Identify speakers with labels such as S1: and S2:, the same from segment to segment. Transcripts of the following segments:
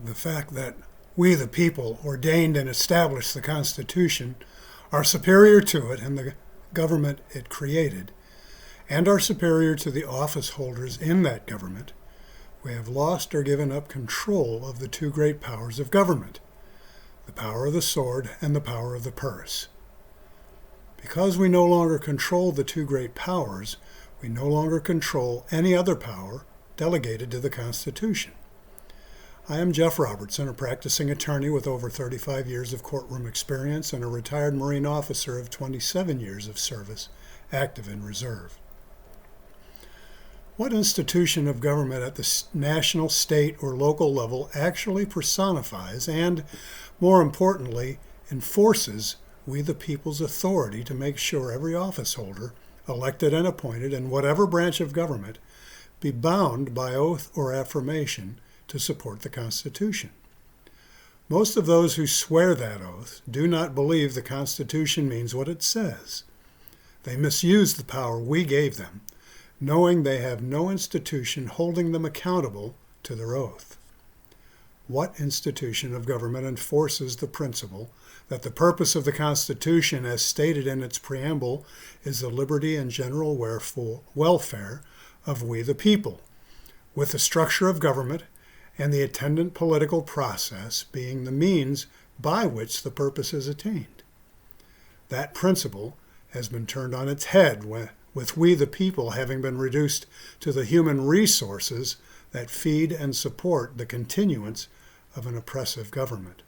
S1: The fact that we, the people, ordained and established the Constitution, are superior to it and the government it created, and are superior to the office holders in that government, we have lost or given up control of the two great powers of government, the power of the sword and the power of the purse. Because we no longer control the two great powers, we no longer control any other power delegated to the Constitution. I am Jeff Robertson, a practicing attorney with over 35 years of courtroom experience and a retired Marine officer of 27 years of service, active in reserve. What institution of government at the national, state, or local level actually personifies and, more importantly, enforces we the people's authority to make sure every office holder, elected and appointed in whatever branch of government, be bound by oath or affirmation to support the Constitution? Most of those who swear that oath do not believe the Constitution means what it says. They misuse the power we gave them, knowing they have no institution holding them accountable to their oath. What institution of government enforces the principle that the purpose of the Constitution, as stated in its preamble, is the liberty and general welfare of we the people, with the structure of government and the attendant political process being the means by which the purpose is attained? That principle has been turned on its head with we the people having been reduced to the human resources that feed and support the continuance of an oppressive government.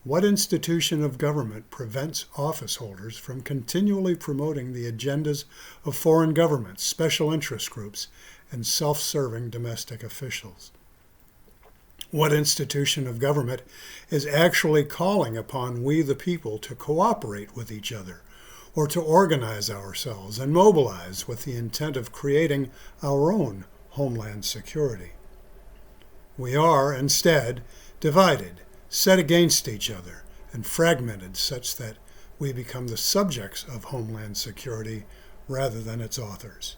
S1: What institution of government prevents office holders from continually promoting the agendas of foreign governments, special interest groups, and self-serving domestic officials? What institution of government is actually calling upon we the people to cooperate with each other, or to organize ourselves and mobilize with the intent of creating our own homeland security? We are, instead, divided, set against each other, and fragmented such that we become the subjects of homeland security rather than its authors.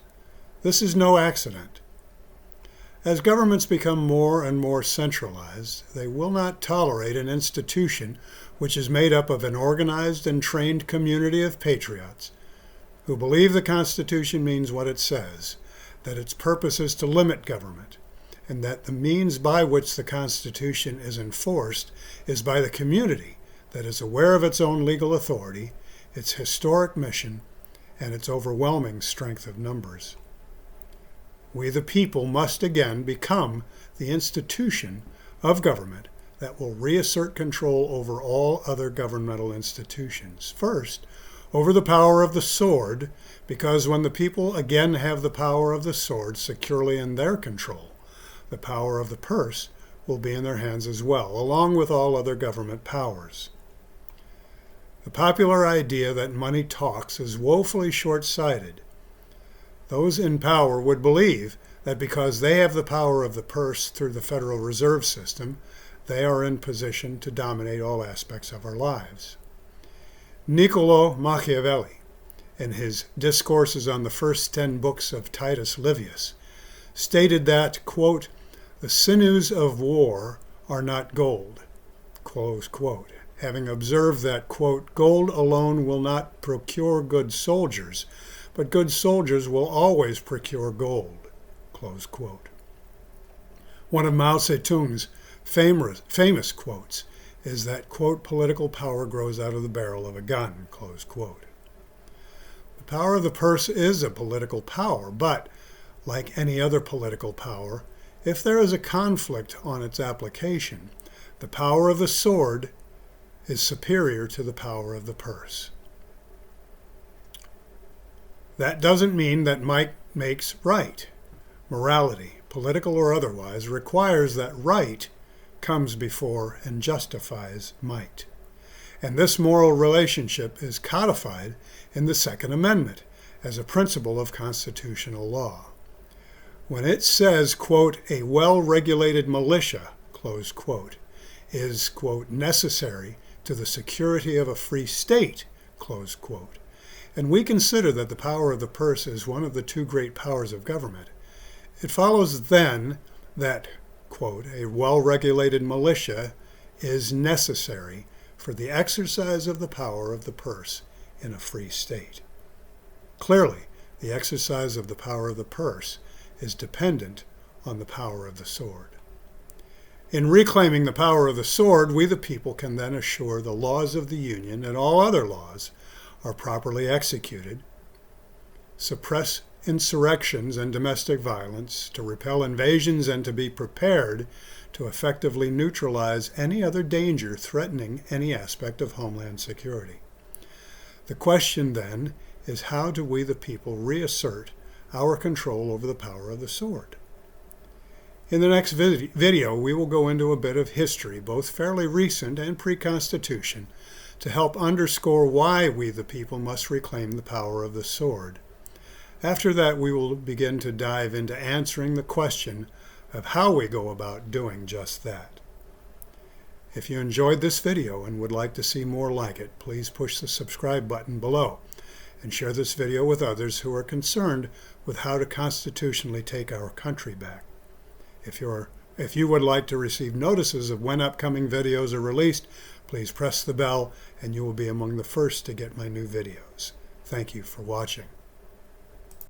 S1: This is no accident. As governments become more and more centralized, they will not tolerate an institution which is made up of an organized and trained community of patriots who believe the Constitution means what it says, that its purpose is to limit government, and that the means by which the Constitution is enforced is by the community that is aware of its own legal authority, its historic mission, and its overwhelming strength of numbers. We the people must again become the institution of government that will reassert control over all other governmental institutions. First, over the power of the sword, because when the people again have the power of the sword securely in their control, the power of the purse will be in their hands as well, along with all other government powers. The popular idea that money talks is woefully short-sighted. Those in power would believe that because they have the power of the purse through the Federal Reserve System, they are in position to dominate all aspects of our lives. Niccolò Machiavelli, in his Discourses on the First 10 Books of Titus Livius, stated that, quote, "the sinews of war are not gold," close quote, having observed that, quote, "gold alone will not procure good soldiers, but good soldiers will always procure gold," close quote. One of Mao Zedong's famous quotes is that, quote, "political power grows out of the barrel of a gun," close quote. The power of the purse is a political power, but, like any other political power, if there is a conflict on its application, the power of the sword is superior to the power of the purse. That doesn't mean that might makes right. Morality, political or otherwise, requires that right comes before and justifies might. And this moral relationship is codified in the Second Amendment as a principle of constitutional law. When it says, quote, "a well-regulated militia," close quote, is, quote, "necessary to the security of a free state," close quote, and we consider that the power of the purse is one of the two great powers of government, it follows then that quote, a well-regulated militia is necessary for the exercise of the power of the purse in a free state. Clearly, the exercise of the power of the purse is dependent on the power of the sword. In reclaiming the power of the sword, we the people can then assure the laws of the Union and all other laws are properly executed, suppress insurrections and domestic violence, to repel invasions, and to be prepared to effectively neutralize any other danger threatening any aspect of homeland security. The question then is, how do we the people reassert our control over the power of the sword? In the next video, we will go into a bit of history, both fairly recent and pre-Constitution, to help underscore why we the people must reclaim the power of the sword. After that, we will begin to dive into answering the question of how we go about doing just that. If you enjoyed this video and would like to see more like it, please push the subscribe button below and share this video with others who are concerned with how to constitutionally take our country back. If you would like to receive notices of when upcoming videos are released, please press the bell and you will be among the first to get my new videos. Thank you for watching.